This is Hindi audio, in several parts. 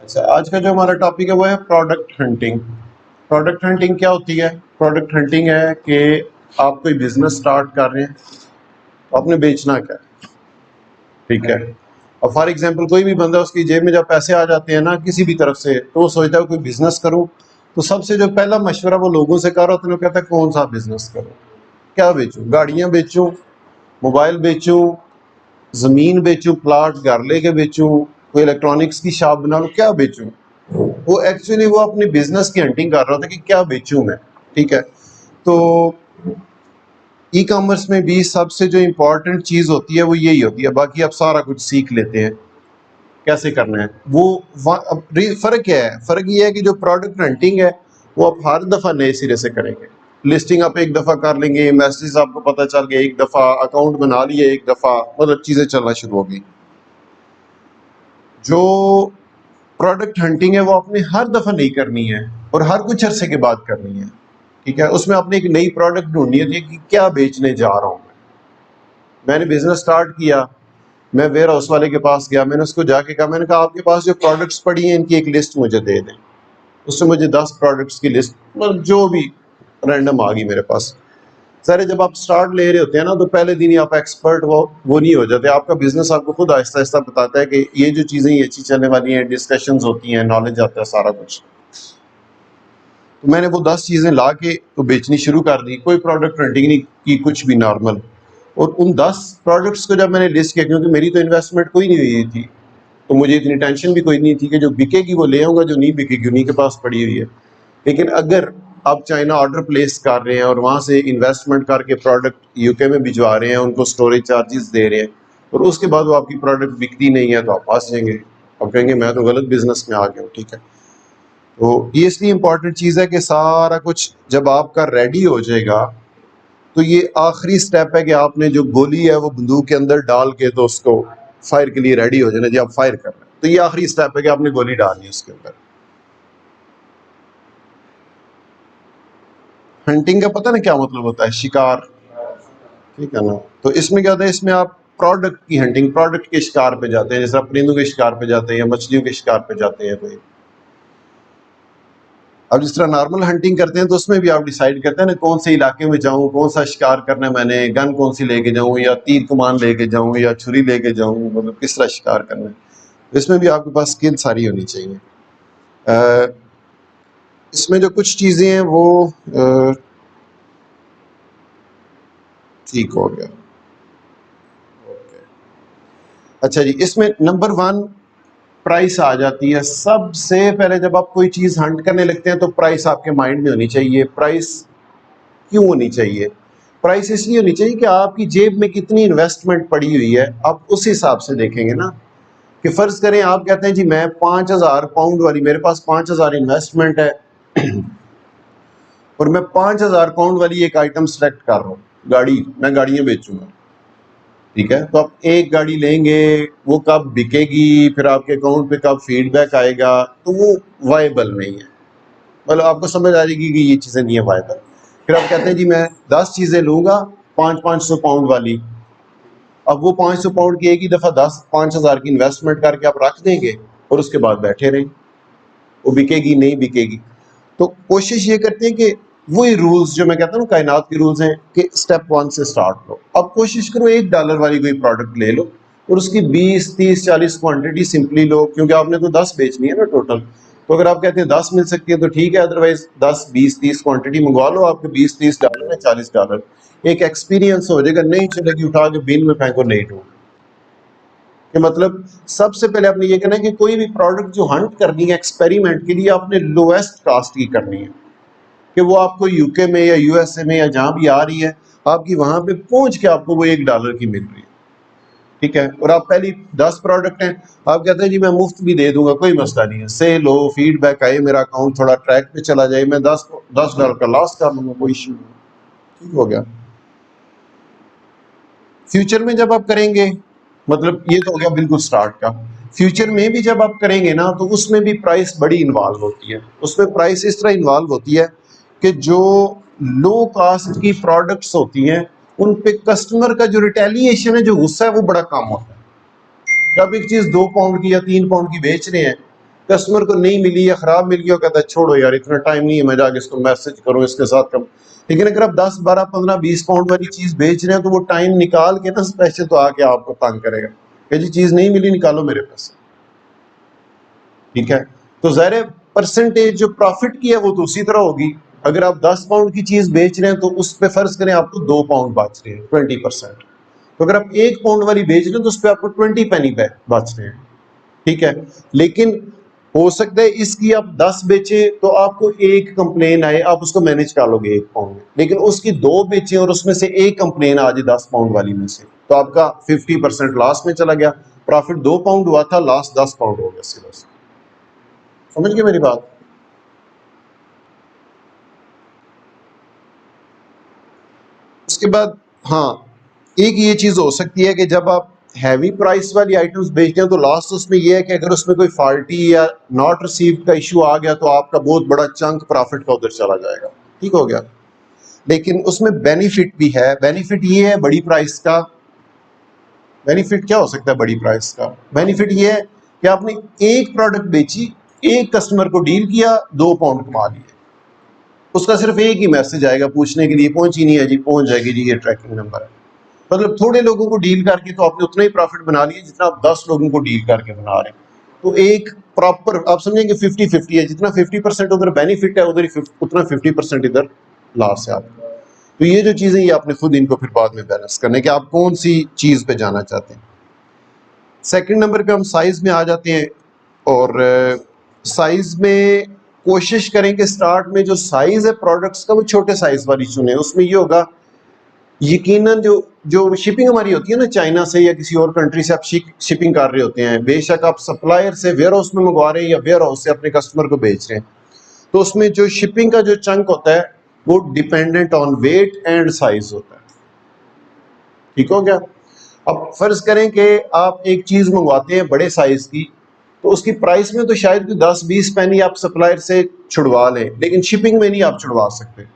अच्छा, आज का जो हमारा टॉपिक है वो है प्रोडक्ट हंटिंग। प्रोडक्ट हंटिंग क्या होती है? प्रोडक्ट हंटिंग है कि आप कोई बिजनेस स्टार्ट कर रहे हैं, तो आपने बेचना क्या है, ठीक है। और फॉर एग्जांपल कोई भी बंदा, उसकी जेब में जब पैसे आ जाते हैं ना किसी भी तरफ से, तो वो सोचता है कोई बिजनेस करूं। तो सबसे जो पहला मशवरा वो लोगों से कर रहा होता है, वो कहता है कौन सा बिजनेस करूं, क्या बेचूं, गाड़ियां बेचूं, मोबाइल बेचूं, जमीन बेचूं, प्लाट घर लेके बेचूं, कोई इलेक्ट्रॉनिक्स की शॉप बना लूं, क्या बेचूं। वो एक्चुअली वो अपनी बिजनेस की हंटिंग कर रहा था कि क्या बेचूं मैं, ठीक है। तो ई कॉमर्स में भी सबसे जो इम्पोर्टेंट चीज होती है वो यही होती है, बाकी आप सारा कुछ सीख लेते हैं कैसे करना है। अब फर्क क्या है? फर्क ये है कि जो प्रोडक्ट हंटिंग है वो आप हर दफा नए सिरे से करेंगे। लिस्टिंग आप एक दफा कर लेंगे, मैसेज आपको पता चल गया एक दफा, अकाउंट बना लिया एक दफा, मतलब चीजें चलना शुरू हो गई। जो प्रोडक्ट हंटिंग है वो आपने हर दफा नहीं करनी है और हर कुछ अरसे के बाद करनी है, ठीक है। उसमें आपने एक नई प्रोडक्ट ढूंढनी है कि क्या बेचने जा रहा हूं मैंने बिजनेस स्टार्ट किया, मैं वेयर हाउस वाले के पास गया, मैंने उसको जाके कहा, मैंने कहा आपके पास जो प्रोडक्ट्स पड़ी हैं इनकी एक लिस्ट मुझे दे दें। उसने मुझे 10 प्रोडक्ट्स की लिस्ट, मतलब जो भी रैंडम आ गई मेरे पास। सारे जब आप स्टार्ट ले रहे होते हैं ना, तो पहले दिन ही आप एक्सपर्ट वो नहीं हो जाते। आपका बिजनेस आपको खुद आहिस्ता आहिस्ता बताता है कि ये जो चीज़ें ये अच्छी चलने वाली हैं, डिस्कशंस होती हैं, नॉलेज आता है सारा कुछ। तो मैंने वो 10 चीज़ें ला के तो बेचनी शुरू कर दी, कोई प्रोडक्ट हंटिंग नहीं की, कुछ भी नॉर्मल। और उन 10 प्रोडक्ट्स को जब मैंने लिस्ट किया, क्योंकि मेरी तो इन्वेस्टमेंट कोई नहीं हुई थी, तो मुझे इतनी टेंशन भी कोई नहीं थी कि जो बिकेगी वो ले आऊँगा, जो नहीं बिकेगी उन्हीं के पास पड़ी हुई है। लेकिन अगर आप चाइना ऑर्डर प्लेस कर रहे हैं और वहाँ से इन्वेस्टमेंट करके प्रोडक्ट यूके में भिजवा रहे हैं, उनको स्टोरेज चार्जेस दे रहे हैं, और उसके बाद वो आपकी प्रोडक्ट बिकती नहीं है, तो आप फंस जाएंगे। आप कहेंगे मैं तो गलत बिजनेस में आ गया हूँ, ठीक है। तो ये इसलिए इंपॉर्टेंट चीज़ है कि सारा कुछ जब आपका रेडी हो जाएगा, तो ये आखिरी स्टेप है कि आपने जो गोली है वो बंदूक के अंदर डाल के तो उसको फायर के लिए रेडी हो जाना जी, आप फायर कर रहे हैं। तो ये आखिरी स्टेप है कि आपने गोली डालनी है उसके अंदर। हंटिंग का पता ना क्या मतलब होता है? शिकार, ठीक है ना। तो इसमें क्या होता है, इसमें आप प्रोडक्ट की हंटिंग, प्रोडक्ट के शिकार पे जाते हैं, जैसे आप परिंदों के शिकार पे जाते हैं या मछलियों के शिकार पे जाते हैं कोई। अब जिस तरह नॉर्मल हंटिंग करते हैं तो उसमें भी आप डिसाइड करते हैं ना कौन से इलाके में जाऊं, कौन सा शिकार करना है, मैंने गन कौन सी लेके जाऊं, या तीर कमान लेके जाऊं, या छुरी लेके जाऊं, मतलब किस तरह शिकार करना है। तो इसमें भी आपके पास स्किल सारी होनी चाहिए। अ, इसमें जो कुछ चीज़ें हैं वो ठीक हो गया। अच्छा जी, इसमें नंबर 1 प्राइस आ जाती है। सबसे पहले जब आप कोई चीज़ हंट करने लगते हैं तो प्राइस आपके माइंड में होनी चाहिए। प्राइस क्यों होनी चाहिए? प्राइस इसलिए होनी चाहिए कि आपकी जेब में कितनी इन्वेस्टमेंट पड़ी हुई है, आप उस हिसाब से देखेंगे ना। कि फ़र्ज़ करें आप कहते हैं जी मैं 5000 पाउंड वाली, मेरे पास 5000 इन्वेस्टमेंट है और मैं 5000 पाउंड वाली एक आइटम सेलेक्ट कर रहा हूँ, गाड़ी, मैं गाड़ियाँ बेचूंगा, ठीक है। तो आप एक गाड़ी लेंगे, वो कब बिकेगी, फिर आपके अकाउंट पे कब फीडबैक आएगा, तो वो वायबल नहीं है। मतलब आपको समझ आ जाएगी कि ये चीज़ें नहीं है वायबल। फिर आप कहते हैं जी मैं 10 चीज़ें लूँगा 500 पाउंड वाली। अब वो 500 पाउंड की एक ही दफ़ा 5000 की इन्वेस्टमेंट करके आप रख देंगे और उसके बाद बैठे रहें, वो बिकेगी नहीं बिकेगी। तो कोशिश ये करते हैं कि वही रूल्स जो मैं कहता हूँ कायनात के रूल्स हैं कि स्टेप 1 से स्टार्ट लो। अब कोशिश करो $1 वाली कोई प्रोडक्ट ले लो और उसकी 20 30 40 क्वांटिटी सिंपली लो, क्योंकि आपने तो 10 बेचनी है ना टोटल। तो अगर आप कहते हैं 10 मिल सकती है तो ठीक है, अदरवाइज 10 20 30 क्वांटिटी मंगवा लो, आपके $20 30 है, $40। एक एक्सपीरियंस हो जाएगा, नहीं चलेगी उठा के बिन में फेंको, नहीं ढूंढ कि मतलब सबसे पहले आपने ये करना है कि कोई भी प्रोडक्ट जो हंट करनी है एक्सपेरिमेंट के लिए, आपने लोएस्ट कास्ट की करनी है कि वो आपको यूके में या यूएसए में या जहां भी आ रही है, आपकी वहां पे पहुंच के आपको वो $1 की मिल रही है, ठीक है। और आप पहली 10 प्रोडक्ट हैं, आप कहते हैं जी मैं मुफ्त भी दे दूंगा, कोई मसला नहीं है, सेल हो, फीडबैक आए, मेरा अकाउंट थोड़ा ट्रैक पे चला जाए, मैं $10 का लॉस कर लूंगा, कोई इशू नहीं, ठीक हो गया। फ्यूचर में जब आप करेंगे, मतलब ये तो हो गया बिल्कुल स्टार्ट का। फ्यूचर में भी जब आप करेंगे ना, तो उसमें भी प्राइस बड़ी इन्वॉल्व होती है। उसमें प्राइस इस तरह इन्वॉल्व होती है कि जो लो कास्ट की प्रोडक्ट्स होती हैं उन पे कस्टमर का जो रिटेलिएशन है, जो गुस्सा है, वो बड़ा कम होता है। जब एक चीज 2 पाउंड की या 3 पाउंड की बेच रहे हैं, कस्टमर को नहीं मिली या खराब मिल गया, कहता है छोड़ो यार इतना टाइम नहीं है, मैं जाके इसको मैसेज करूँ इसके साथ कम। लेकिन अगर आप 10 12 15 20 पाउंड वाली चीज बेच रहे हैं तो वो टाइम निकाल के ना स्पेशल तो आके आपको तंग करेगा कि जी चीज नहीं मिली, निकालो मेरे पैसे। ठीक है, तो ज़ाहिर है परसेंटेज जो प्रॉफिट की है वो तो उसी तरह होगी। अगर आप 10 पाउंड की चीज बेच रहे हैं तो उस पे फर्ज करें आपको 2 पाउंड बच रहे हैं, 20%। तो अगर आप 1 पाउंड वाली बेच रहे हैं तो उस पर आपको 20 पेनी बच रहे हैं। ठीक है, लेकिन हो सकता है इसकी आप 10 बेचे तो आपको एक कंप्लेन आए, आप उसको मैनेज कर लोगे 1 पाउंड में, लेकिन उसकी 2 बेचे और उसमें से एक कंप्लेन आ जाए 10 पाउंड वाली में से, तो आपका 50% लॉस में चला गया। प्रॉफिट 2 पाउंड हुआ था, लॉस 10 पाउंड हो गया सिर्फ। समझ गए मेरी बात? उसके बाद हाँ, एक ये चीज हो सकती है कि जब आप हैवी प्राइस वाली आइटम्स बेचते हैं तो लास्ट उसमें ये है कि अगर उसमें कोई फॉल्टी या नॉट रिसीव्ड का इशू आ गया तो आपका बहुत बड़ा चंक प्रॉफिट का उधर चला जाएगा। ठीक हो गया, लेकिन उसमें बेनिफिट भी है। बेनिफिट ये है बड़ी प्राइस का, बेनिफिट क्या हो सकता है बड़ी प्राइस का? बेनिफिट ये है कि आपने एक प्रोडक्ट बेची, एक कस्टमर को डील किया, 2 पाउंड कमा लिए। उसका सिर्फ एक ही मैसेज आएगा पूछने के लिए, पहुंची नहीं है जी, पहुंच जाएगी जी, ये ट्रैकिंग नंबर है। मतलब थोड़े लोगों को डील करके तो आपने उतना ही प्रॉफिट बना लिया जितना आप 10 लोगों को डील करके बना रहे हैं। तो एक प्रॉपर आप समझेंगे 50-50 है, जितना 50% उधर बेनिफिट है उधर उतना 50% इधर लॉस है आपका। तो ये जो चीज़ें ये आपने खुद इनको फिर बाद में बैलेंस करने कि आप कौन सी चीज़ पे जाना चाहते हैं। सेकंड नंबर पे हम साइज में आ जाते हैं, और साइज में कोशिश करें कि स्टार्ट में जो साइज है प्रोडक्ट्स का वो छोटे साइज वाली चुने। उसमें ये होगा यकीनन जो जो शिपिंग हमारी होती है ना चाइना से या किसी और कंट्री से आप शिपिंग कर रहे होते हैं, बेशक आप सप्लायर से वेयर हाउस में मंगवा रहे हैं या वेयर हाउस से अपने कस्टमर को बेच रहे हैं, तो उसमें जो शिपिंग का जो चंक होता है वो dependent on weight and size होता है। ठीक हो गया? अब फर्ज करें कि आप एक चीज मंगवाते हैं बड़े साइज की, तो उसकी प्राइस में तो शायद 10-20 पैनी आप सप्लायर से छुड़वा लें, लेकिन शिपिंग में नहीं आप छुड़वा सकते।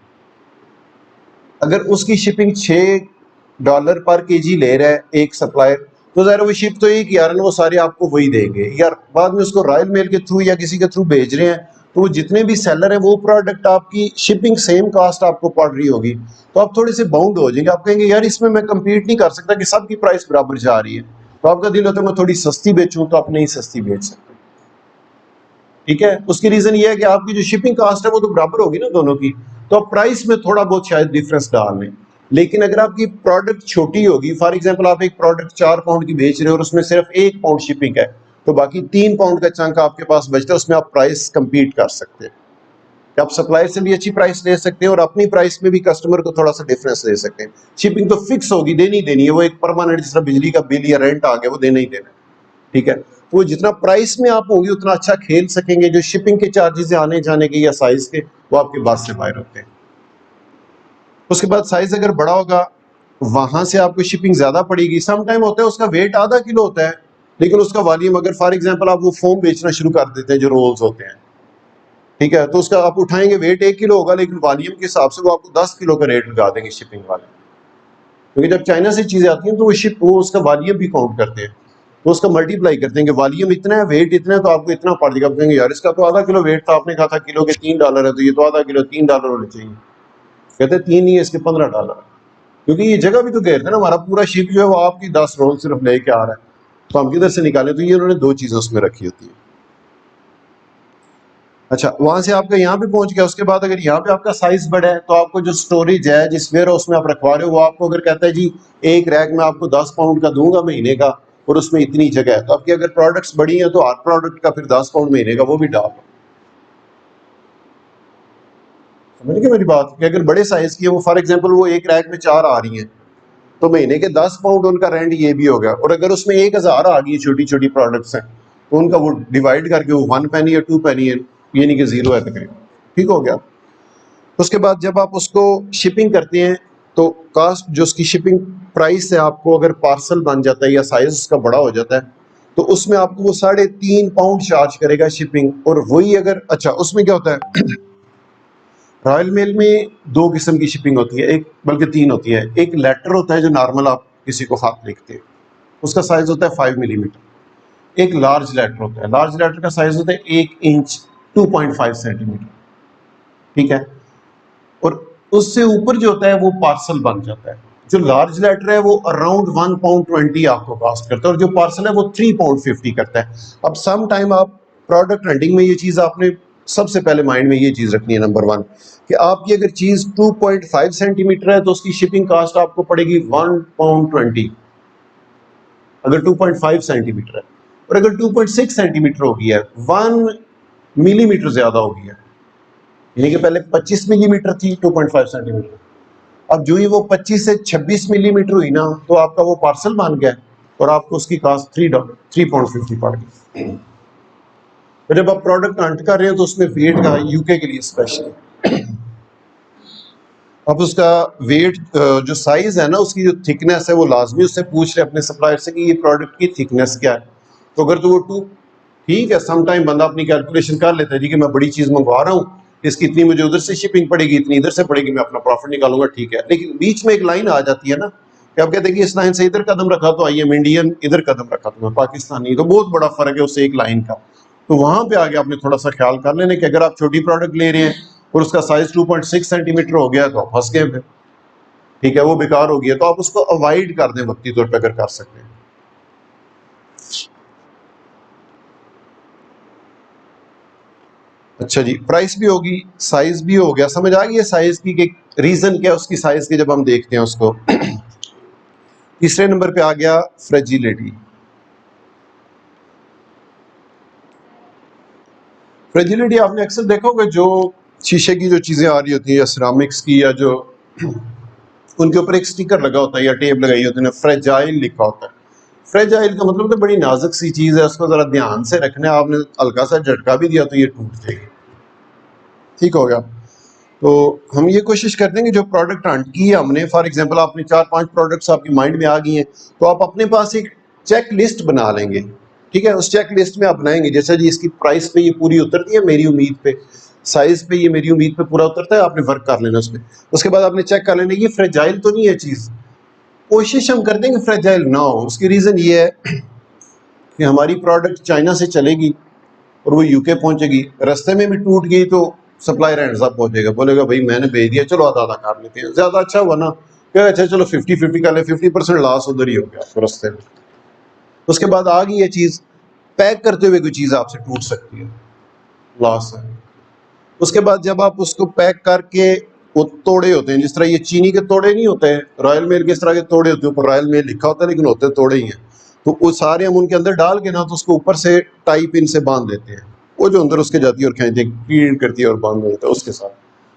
अगर उसकी शिपिंग $6 पर केजी ले रहा है एक सप्लायर, तो ज़ाहिर वो शिप तो एक यार वो सारे आपको वही देंगे यार। बाद में उसको रॉयल मेल के थ्रू या किसी के थ्रू भेज रहे हैं, तो वो जितने भी सेलर हैं वो प्रोडक्ट आपकी शिपिंग सेम कास्ट आपको पड़ रही होगी, तो आप थोड़े से बाउंड हो जाएंगे। आप कहेंगे यार इसमें मैं कम्पीट नहीं कर सकता कि सबकी प्राइस बराबर जा रही है, तो आपका दिल होता है मैं थोड़ी सस्ती बेचूं, तो आप नहीं सस्ती बेच सकते। ठीक है, उसकी रीजन ये है कि आपकी जो शिपिंग कास्ट है वो तो बराबर होगी ना दोनों की, तो आप प्राइस में थोड़ा बहुत शायद डिफरेंस डाल लें। लेकिन अगर आपकी प्रोडक्ट छोटी होगी, फॉर एग्जांपल आप एक प्रोडक्ट 4 पाउंड की बेच रहे हो और उसमें सिर्फ 1 पाउंड शिपिंग है, तो बाकी 3 पाउंड का चंक आपके पास बचता है, उसमें आप प्राइस कंपीट कर सकते हैं। आप सप्लायर से भी अच्छी प्राइस ले सकते हैं और अपनी प्राइस में भी कस्टमर को थोड़ा सा डिफरेंस दे सकते हैं। शिपिंग तो फिक्स होगी, देनी देनी है, वो एक परमानेंट, जिस तरह बिजली का बिल या रेंट आ गया वो देना ही देना है। ठीक है, तो वो जितना प्राइस में आप होंगे उतना अच्छा खेल सकेंगे। जो शिपिंग के चार्जेस आने जाने के या साइज के, वो आपके पास से बाहर होते हैं। उसके बाद साइज अगर बड़ा होगा वहां से आपको शिपिंग ज्यादा पड़ेगी। सम टाइम होता है उसका वेट आधा किलो होता है, लेकिन उसका वॉल्यूम, अगर फॉर एग्जांपल आप वो फोम बेचना शुरू कर देते हैं जो रोल्स होते हैं, ठीक है, तो उसका आप उठाएंगे वेट 1 किलो होगा, लेकिन वॉल्यूम के हिसाब से वो आपको 10 किलो का रेट लगा देंगे शिपिंग वाले। क्योंकि जब चाइना से चीजें आती हैं तो वो उसका वॉल्यूम भी काउंट करते हैं, तो उसका मल्टीप्लाई करते हैं कि वॉल्यूम इतना है, वेट इतना है, तो आपको इतना पड़ जाएगा। आप कहेंगे यार इसका तो आधा किलो वेट था, आपने कहा था किलो के $3 है, तो ये तो आधा किलो $3 होने चाहिए। कहते हैं 3 नहीं है, इसके $15। क्योंकि ये जगह भी तो घेरते हैं ना, हमारा पूरा शिप जो है वो आपकी 10 रोल सिर्फ लेके आ रहा है, तो हम किधर से निकालें? तो ये उन्होंने 2 चीजें उसमें रखी होती है। अच्छा, वहां से आपका यहाँ पे पहुंच गया, उसके बाद अगर यहाँ पे आपका साइज बड़ा है तो आपको जो स्टोरेज है जिस वेयर हाउस में आप रखवा रहे हो, वो आपको अगर कहता है जी एक रैक में आपको 10 पाउंड का दूंगा महीने का और उसमें इतनी जगह है, तो आपकी अगर प्रोडक्ट्स बड़ी हैं तो हर प्रोडक्ट का फिर 10 पाउंड महीने का वो भी डाल। समझ गए मेरी बात? कि अगर बड़े साइज की है, वो फॉर एग्जाम्पल वो एक रैक में 4 आ रही हैं, तो महीने के 10 पाउंड उनका रेंट ये भी हो गया। और अगर उसमें 1000 आ गई छोटी छोटी प्रोडक्ट्स हैं, तो उनका वो डिवाइड करके वो 1 पेनी या 2 पेनी है, ये नहीं कि 0 है तकरीबन। ठीक हो गया? उसके बाद जब आप उसको शिपिंग करते हैं तो कास्ट जो उसकी शिपिंग प्राइस है, आपको अगर पार्सल बन जाता है या साइज उसका बड़ा हो जाता है, तो उसमें आपको वो 3.5 पाउंड चार्ज करेगा शिपिंग। और वही अगर, अच्छा उसमें क्या होता है रॉयल मेल में 2 किस्म की शिपिंग होती है, एक बल्कि 3 होती है। एक लेटर होता है जो नॉर्मल आप किसी को खत लिखते हैं, उसका साइज होता है 5 मिलीमीटर। एक लार्ज लेटर होता है। लार्ज लेटर का साइज होता है 1 इंच 2.5 सेंटीमीटर, ठीक है। और उससे ऊपर जो होता है वो पार्सल बन जाता है। जो लार्ज लेटर है वो अराउंड 1 पाउंड 20 आपको कॉस्ट करता है, और जो पार्सल है वो 3 पाउंड 50 करता है। अब सम टाइम आप प्रोडक्ट हंटिंग में ये चीज आपने सबसे पहले माइंड में ये चीज रखनी है, नंबर 1, कि आपकी अगर चीज 2.5 सेंटीमीटर है तो उसकी शिपिंग कॉस्ट आपको पड़ेगी 1 पाउंड 20, अगर 2.5 सेंटीमीटर है। और अगर 2.6 सेंटीमीटर हो गया है, 1 मिलीमीटर ज्यादा हो गया है, यानी कि पहले 25 मिलीमीटर थी 2.5 सेंटीमीटर, अब जो ही वो 25 से 26 मिलीमीटर हुई ना, तो आपका वो पार्सल बन गया और आपको उसकी कॉस्ट 3 पाउंड 50 पड़ गई। तो जब आप प्रोडक्ट हंट कर रहे हो तो उसमें वेट का यूके के लिए स्पेशल, अब उसका वेट जो साइज है ना, उसकी जो थिकनेस है वो लाजमी उससे पूछ रहे अपने सप्लायर से कि ये प्रोडक्ट की थिकनेस क्या है। तो अगर तो वो टू, ठीक है, सम टाइम बंदा अपनी कैलकुलेशन कर लेता है जी कि मैं बड़ी चीज मंगवा रहा हूँ, इसकी इतनी मुझे उधर से शिपिंग पड़ेगी, इतनी इधर से पड़ेगी, मैं अपना प्रॉफिट निकालूंगा, ठीक है। लेकिन बीच में एक लाइन आ जाती है ना कि आप कहते हैं कि इस लाइन से इधर कदम रखा तो आई एम इंडियन, इधर कदम रखा तो मैं पाकिस्तानी, तो बहुत बड़ा फर्क है उससे एक लाइन का। तो वहां पे आगे आपने थोड़ा सा ख्याल कर लेना कि अगर आप छोटी प्रोडक्ट ले रहे हैं और उसका साइज 2.6 सेंटीमीटर हो गया तो आप फंस गए फिर, ठीक है, वो बेकार हो गया, तो आप उसको अवॉइड कर दें वक्ती तौर पर अगर कर सकते हैं। अच्छा जी, प्राइस भी होगी, साइज भी हो गया, समझ आ गई है साइज की रीजन क्या है उसकी साइज के, जब हम देखते हैं उसको। तीसरे नंबर पे आ गया फ्रेजिलिटी। फ्रेजिलिटी आपने अक्सर देखा होगा, जो शीशे की जो चीजें आ रही होती हैं या सिरामिक्स की, या जो उनके ऊपर एक स्टिकर लगा होता है या टेप लगाई होती है, फ्रेजाइल लिखा होता है। फ्रेजाइल का मतलब तो बड़ी नाजुक सी चीज है, उसको जरा ध्यान से रखना है, आपने हल्का सा झटका भी दिया तो ये टूट जाएगी, ठीक हो गया। तो हम ये कोशिश करते हैं कि जो प्रोडक्ट हंट की है हमने, फॉर एग्जांपल आपने 4-5 प्रोडक्ट्स आपकी माइंड में आ गई हैं, तो आप अपने पास एक चेक लिस्ट बना लेंगे, ठीक है। उस चेक लिस्ट में आप बनाएंगे जैसे जी इसकी प्राइस पे ये पूरी उतरती है मेरी उम्मीद पे, साइज पे ये मेरी उम्मीद पे पूरा उतरता है, आपने वर्क कर लेना उसमें। उसके बाद आपने चेक कर लेना ये फ्रेजाइल तो नहीं है चीज़, कोशिश हम करते हैं कि फ्रेजाइल ना हो। उसकी रीज़न ये है कि हमारी प्रोडक्ट चाइना से चलेगी और वो यूके पहुंचेगी, रास्ते में भी टूट गई तो सप्लायर हैंड्स अप हो जाएगा, बोलेगा भाई मैंने भेज दिया, चलो आधा आधा कर लेते हैं, ज्यादा अच्छा हुआ ना, क्या अच्छा चलो 50-50 कर ले, 50% लॉस उधर ही हो गया आपको रास्ते में। उसके बाद आ गई ये चीज, पैक करते हुए कोई चीज आपसे टूट सकती है, लॉस है। उसके बाद जब आप उसको पैक करके, वो तोड़े होते हैं, जिस तरह ये चीनी के तोड़े नहीं होते हैं, रॉयल मेल के इस तरह के तोड़े होते हैं, ऊपर रॉयल मेल लिखा होता है लेकिन होते तोड़े ही हैं, तो वो सारे हम उनके अंदर डाल के ना, तो उसको ऊपर से टाई पिन से बांध देते हैं, वो जो अंदर उसके जाती है और खींचती है, पीड़ करती है और बांध देता है उसके साथ।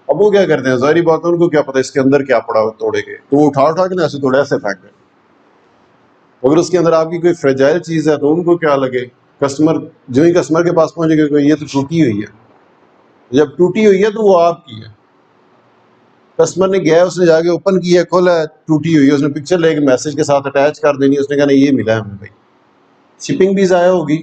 अब वो क्या करते हैं, जाहिर बात है उनको क्या पता इसके अंदर क्या पड़ा हुआ तोड़े के, तो वो उठा उठा के ना ऐसे तोड़े ऐसे फेंक दें। अगर उसके अंदर आपकी कोई फ्रेजाइल चीज है तो उनको क्या लगे, कस्टमर जो ही कस्टमर के पास पहुंचेगा कोई ये तो टूटी हुई है, जब टूटी हुई है तो वो आपकी है। कस्टमर ने गया, उसने जाके ओपन किया, खोला, टूटी हुई है, उसने पिक्चर लेके मैसेज के साथ अटैच कर देनी, उसने कहा ये मिला है हमें भाई। शिपिंग भी ज़ाया होगी,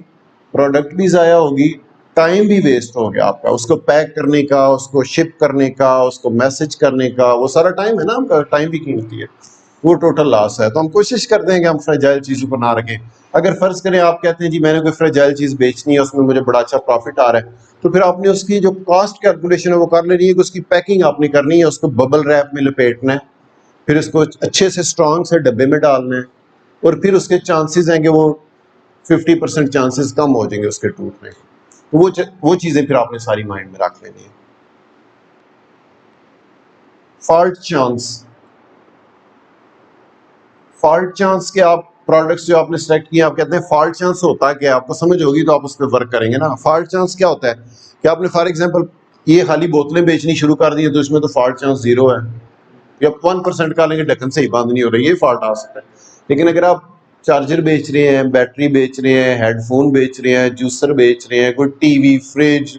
प्रोडक्ट भी ज़ाया होगी, टाइम भी वेस्ट हो गया आपका, उसको पैक करने का, उसको शिप करने का, उसको मैसेज करने का, वो सारा टाइम है ना आपका, टाइम भी कीमती है, वो टोटल लॉस है। तो हम कोशिश करते हैं कि हम फ्रेजाइल चीज़ों को ना रखें। अगर फ़र्ज़ करें आप कहते हैं जी मैंने कोई फ्रेजाइल चीज़ बेचनी है, उसमें मुझे बड़ा अच्छा प्रॉफिट आ रहा है, तो फिर आपने उसकी जो कॉस्ट कैलकुलेशन है वो कर लेनी है कि उसकी पैकिंग आपने करनी है, उसको बबल रैप में लपेटना है, फिर उसको अच्छे से स्ट्रॉन्ग से डब्बे में डालना है, और फिर उसके चांसेस हैं कि वो 50% चांसेस कम हो जाएंगे उसके टूटने। तो वो चीज़ें फिर आपने सारी माइंड में रख लेनी है। फॉल्ट चांस, फॉल्ट चांस के आप प्रोडक्ट्स जो आपने सेलेक्ट किए, आप कहते हैं फॉल्ट चांस होता है क्या, आपको समझ होगी तो आप उस पर वर्क करेंगे ना। फॉल्ट चांस क्या होता है कि आपने फॉर एग्जांपल ये खाली बोतलें बेचनी शुरू कर दी है, तो इसमें तो फॉल्ट चांस 0 है, या 1% का लेंगे ढक्कन से ही बंद नहीं हो रही, ये फॉल्ट आ सकता है। लेकिन अगर आप चार्जर बेच रहे हैं, बैटरी बेच रहे हैं, हेडफोन बेच रहे हैं, जूसर बेच रहे हैं, कोई टीवी, फ्रिज,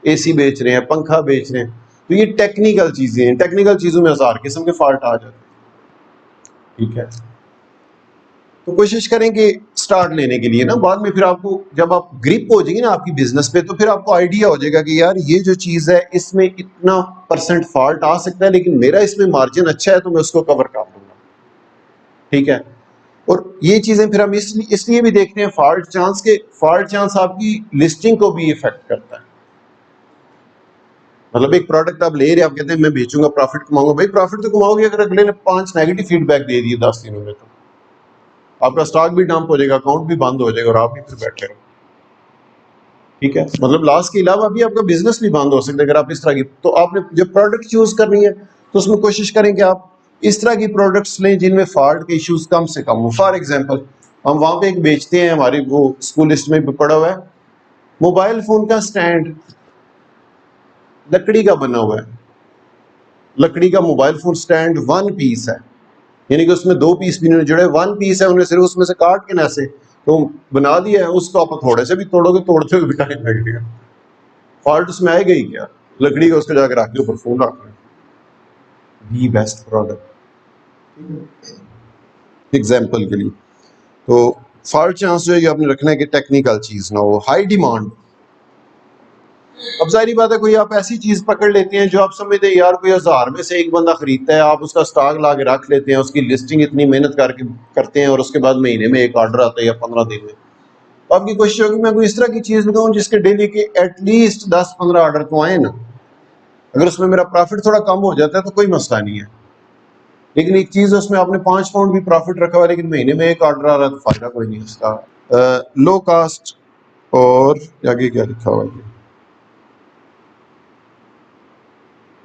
एसी बेच रहे हैं, पंखा बेच रहे हैं, तो ये टेक्निकल चीजें हैं, टेक्निकल चीजों में 1000 किस्म के फॉल्ट आ जाते हैं, ठीक है। तो कोशिश करें कि स्टार्ट लेने के लिए ना, बाद में फिर आपको जब आप ग्रिप हो जाएगी ना आपकी बिजनेस पे, तो फिर आपको आइडिया हो जाएगा कि यार ये जो चीज़ है इसमें इतना % फॉल्ट आ सकता है, लेकिन मेरा इसमें मार्जिन अच्छा है तो मैं उसको कवर कर दूंगा, ठीक है। और ये चीजें फिर हम इसलिए भी देखते हैं फॉल्ट चांस के, फॉल्ट चांस आपकी लिस्टिंग को भी इफेक्ट करता है। मतलब एक प्रोडक्ट आप ले रहे हैं, आप कहते हैं मैं बेचूंगा प्रॉफिट कमाऊंगा, भाई प्रॉफिट तो कमाओगे अगर अगले ने 5 नेगेटिव फीडबैक दे दिए 10 दिनों में, तो आपका स्टॉक भी डंप हो जाएगा, अकाउंट भी बंद हो जाएगा और आप भी फिर बैठे रहो। ठीक है, मतलब लॉस के अलावा भी आपका बिजनेस भी बंद हो सकता है अगर आप इस तरह की, तो आपने जब प्रोडक्ट चूज करनी है तो उसमें कोशिश करें कि आप इस तरह की प्रोडक्ट्स लें जिनमें फॉल्ट के इश्यूज कम से कम हो। फॉर एग्जांपल हम वहां पे एक बेचते हैं, हमारी वो स्कूल लिस्ट में भी पड़ा हुआ है, मोबाइल फोन का स्टैंड लकड़ी का बना हुआ है, लकड़ी का मोबाइल फोन स्टैंड 1 पीस है, यानी कि उसमें 2 पीस भी नहीं जुड़े, 1 पीस है, उन्हें सिर्फ उसमें से काट के ना से तो बना दिया है, उसको आप थोड़े से भी तोड़ोगे, तोड़ते हुए भी टाइम लगेगा। फॉल्ट उसमें आएगा ही क्या, लकड़ी का उसको जाकर रख के ऊपर फोन रख दी बेस्ट प्रोडक्ट एग्जाम्पल के लिए। तो फॉल्ट चांस जो है आपने रखना है कि टेक्निकल चीज ना हो। हाई डिमांड, अब जाहिर बात है कोई आप ऐसी चीज पकड़ लेते हैं जो आप समझते हैं यार कोई 1000 में से एक बंदा खरीदता है, आप उसका स्टॉक ला के रख लेते हैं, उसकी लिस्टिंग इतनी मेहनत करके करते हैं और उसके बाद महीने में एक ऑर्डर आता है या 15 दिन में, तो आपकी कोशिश होगी मैं कोई इस तरह की चीज लगाऊं जिसके डेली के एटलीस्ट 10-15 ऑर्डर तो आए ना। अगर उसमें मेरा प्रॉफिट थोड़ा कम हो जाता है तो कोई मसला नहीं है, लेकिन एक चीज उसमें आपने 5 पाउंड भी प्रॉफिट रखा हुआ है लेकिन महीने में एक ऑर्डर आ रहा है तो फायदा कोई नहीं उसका। लो कास्ट और आगे क्या लिखा हुआ है,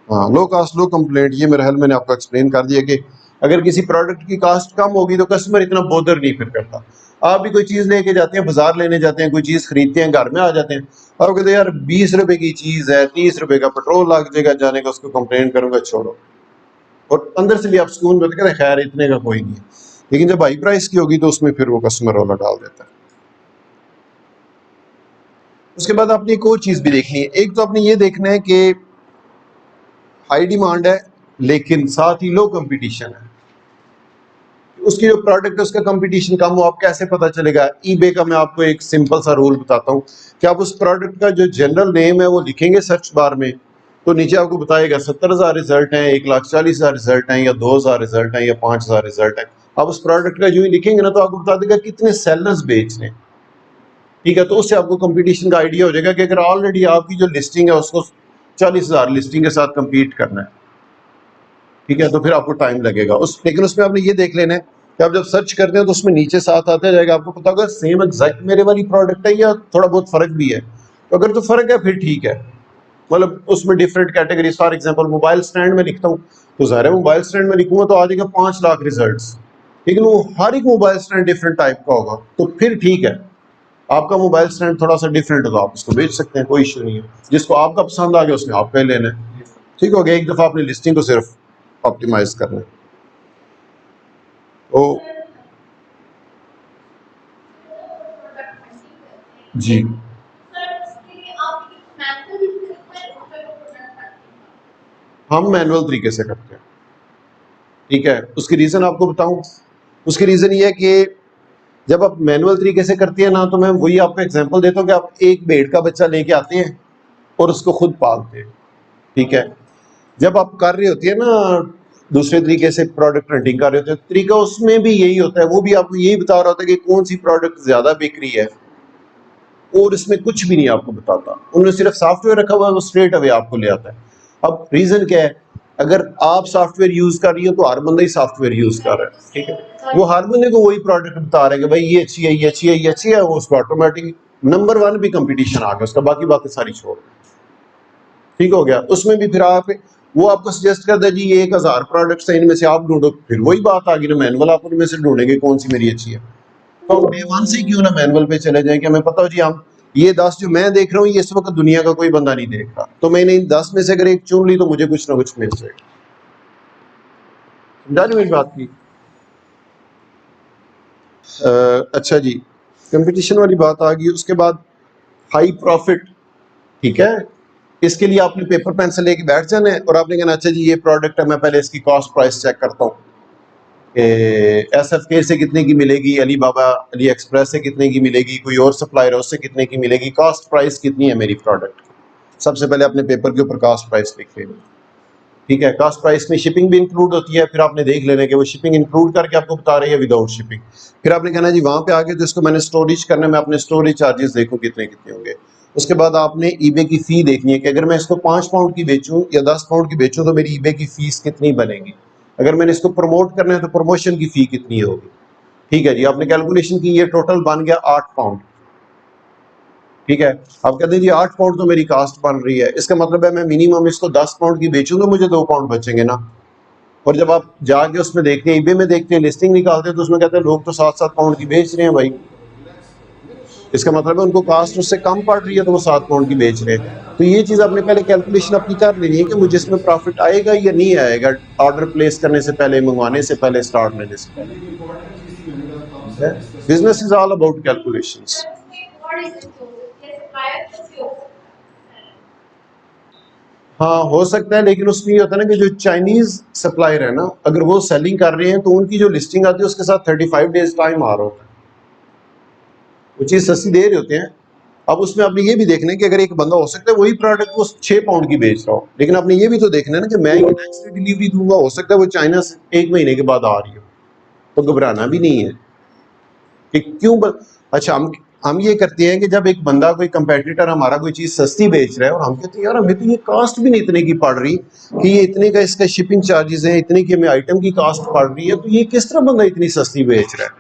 हाँ लो कास्ट लो कंप्लेंट, ये मेरे ख्याल मैंने आपको एक्सप्लेन कर दिया कि अगर किसी प्रोडक्ट की कास्ट कम होगी तो कस्टमर इतना बोदर नहीं फिर करता। आप भी कोई चीज लेके जाते हैं, बाजार लेने जाते हैं, कोई चीज खरीदते हैं, घर में आ जाते हैं और कहते हैं यार 20 रुपए की चीज है, 30 रुपए का पेट्रोल लग जाएगा जाने का, उसको कंप्लेन करूंगा छोड़ो, और अंदर से भी आप सुकून में कहते हैं खैर इतने का कोई नहीं है। लेकिन जब हाई प्राइस की होगी तो उसमें फिर वो कस्टमर वाला डाल देता है। उसके बाद आपने एक और चीज भी देखनी है, एक तो आपने ये देखना है कि हाई डिमांड है लेकिन साथ ही लो कंपटीशन है, उसकी जो प्रोडक्ट है उसका कंपटीशन कम हो, आप कैसे पता चलेगा। ईबे का मैं आपको एक सिंपल सा रूल बताता हूँ कि आप उस प्रोडक्ट का जो जनरल नेम है वो लिखेंगे सर्च बार में तो नीचे आपको बताएगा 70,000 रिजल्ट हैं, 1,40,000 रिजल्ट हैं, या 2,000 रिजल्ट हैं, या 5,000 रिजल्ट हैं। आप उस प्रोडक्ट का जो ही लिखेंगे ना तो आपको बता देगा कितने सेलर्स बेच रहे हैं। ठीक है, तो उससे आपको कंपटीशन का आइडिया हो जाएगा कि अगर ऑलरेडी आपकी जो लिस्टिंग है उसको 40,000 लिस्टिंग के साथ कंपीट करना है, ठीक है, तो फिर आपको टाइम लगेगा उस, लेकिन उसमें आपने ये देख लेना है कि आप जब सर्च करते हैं तो उसमें नीचे साथ आता जाएगा, आपको पता होगा सेम एग्जैक्ट मेरे वाली प्रोडक्ट है या थोड़ा बहुत फर्क भी है, तो अगर तो फर्क है फिर ठीक है, मतलब उसमें different categories, for example mobile stand में लिखता हूँ तो ज़ाहिर है मोबाइल स्टैंड में लिखूंगा तो आ जाएगा 5 लाख रिजल्ट्स, लेकिन वो हर एक मोबाइल स्टैंड डिफरेंट टाइप का होगा, तो फिर ठीक है आपका मोबाइल स्टैंड थोड़ा सा डिफरेंट है तो आप उसको बेच सकते हैं, कोई इशू नहीं है, जिसको आपका पसंद आ गया उसने आपका ही लेना है। ठीक हो गया, एक दफ़ा अपनी लिस्टिंग को सिर्फ ऑप्टिमाइज करना है। तो जी हम मैनुअल तरीके से करते हैं। ठीक है, उसकी रीज़न आपको बताऊं, उसकी रीज़न ये है कि जब आप मैनुअल तरीके से करती है ना तो मैं वही आपको एग्जांपल देता हूँ कि आप एक भेड़ का बच्चा लेके आते हैं और उसको खुद पालते हैं। ठीक है, जब आप कर रहे होती है ना दूसरे तरीके से प्रोडक्ट हंटिंग कर रहे होते हैं, तरीका उसमें भी यही होता है, वो भी आपको यही बता रहा होता है कि कौन सी प्रोडक्ट ज्यादा बिक रही है, और इसमें कुछ भी नहीं आपको बताता, उन्होंने सिर्फ सॉफ्टवेयर रखा हुआ है, वो स्ट्रेट अवे आपको ले आता है। अब रीजन क्या है, अगर आप सॉफ्टवेयर यूज कर रही हो तो हर बंदा ही सॉफ्टवेयर यूज कर रहा है। ठीक है, वो हर बंदे को वही प्रोडक्ट बता रहा है कि भाई ये अच्छी है, ये अच्छी है, ये अच्छी है, वो उसको ऑटोमेटिक नंबर 1 भी कंपटीशन आ गया उसका, बाकी बातें सारी छोड़। ठीक हो गया, उसमें भी फिर आप वो आपको सजेस्ट करता है जी ये 1000 प्रोडक्ट्स हैं इनमें से आप ढूंढो, फिर वही बात आ गई ना मैनुअल, आप उनमें से ढूंढेंगे कौन सी मेरी अच्छी है। तो हम डे 1 से क्यों ना मैनुअल पे चले जाएं कि हमें पता हो जी हम ये 10 जो मैं देख रहा हूँ ये इस वक्त दुनिया का कोई बंदा नहीं देख रहा, तो मैंने इन 10 में से अगर एक चुन ली तो मुझे कुछ ना कुछ मिल जाएगा। समझा नहीं मेरी बात की। अच्छा जी, कंपटीशन वाली बात आ गई, उसके बाद हाई प्रॉफिट। ठीक है, इसके लिए आपने पेपर पेन से लेके बैठ जाना है और आपने कहना अच्छा जी ये प्रोडक्ट है, मैं पहले इसकी कॉस्ट प्राइस चेक करता हूँ कि SFK से कितने की मिलेगी, अली बाबा अली एक्सप्रेस से कितने की मिलेगी, कोई और सप्लायर है उससे कितने की मिलेगी, कॉस्ट प्राइस कितनी है मेरी प्रोडक्ट। सबसे पहले अपने पेपर के ऊपर कॉस्ट प्राइस लिख लेना। ठीक है। कॉस्ट प्राइस में शिपिंग भी इंक्लूड होती है, फिर आपने देख लेना कि वो शिपिंग इंक्लूड करके आपको बता रही है विदाउट शिपिंग। फिर आपने कहना जी वहां पे आके तो इसको मैंने स्टोरेज करना है, मैं अपने स्टोरेज चार्जेस देखूं कितने कितने होंगे। उसके बाद आपने ईबे की फी देखनी है कि अगर मैं इसको 5 पाउंड की बेचूं या 10 पाउंड की बेचूं तो मेरी ईबे की फीस कितनी बनेगी। अगर मैंने इसको प्रमोट करना है तो प्रमोशन की फी कितनी होगी। ठीक है जी, आपने कैलकुलेशन की, ये टोटल बन गया 8 पाउंड। ठीक है, अब कहते हैं जी 8 पाउंड तो मेरी कास्ट बन रही है, इसका मतलब है मैं मिनिमम इसको 10 पाउंड की बेचूं तो मुझे 2 पाउंड बचेंगे ना। और जब आप जाके उसमें देखते हैं, ईबे में देखते हैं, लिस्टिंग निकालते हैं तो उसमें कहते हैं लोग तो 7-7 पाउंड की बेच रहे हैं भाई। इसका मतलब है उनको कास्ट उससे कम पड़ रही है तो वो 7 पाउंड की बेच रहे हैं। तो ये चीज आपने पहले कैलकुलेशन अपनी कर लेनी है कि मुझे इसमें प्रॉफिट आएगा या नहीं आएगा, ऑर्डर प्लेस करने से पहले, मंगवाने से पहले, स्टार्ट लेने से पहले। ठीक है, business is all about calculations. हाँ हो सकता है, लेकिन उसमें ये होता है ना कि जो चाइनीज सप्लायर है ना, अगर वो सेलिंग कर रहे हैं तो उनकी जो लिस्टिंग आती है उसके साथ 35 डेज टाइम आ रहा होता है, वो चीज सस्ती दे रहे होते हैं। अब उसमें आपने ये भी देखना है कि अगर एक बंदा हो सकता है वही प्रोडक्ट वो 6 पाउंड की बेच रहा हो, लेकिन आपने ये भी तो देखना है ना कि मैं नेक्स्ट डे डिलीवरी दूंगा, हो सकता है वो चाइना से 1 महीने के बाद आ रही हो, तो घबराना भी नहीं है कि क्यों अच्छा हम ये करते हैं कि जब एक बंदा, कोई कंपेटिटर हमारा कोई चीज सस्ती बेच रहा है और हम कहते हैं यार हमें तो ये कास्ट भी नहीं इतने की पड़ रही कि ये इतने का इसका शिपिंग चार्जेस है, इतने की हमें आइटम की कास्ट पड़ रही है, तो ये किस तरह बंदा इतनी सस्ती बेच रहा है।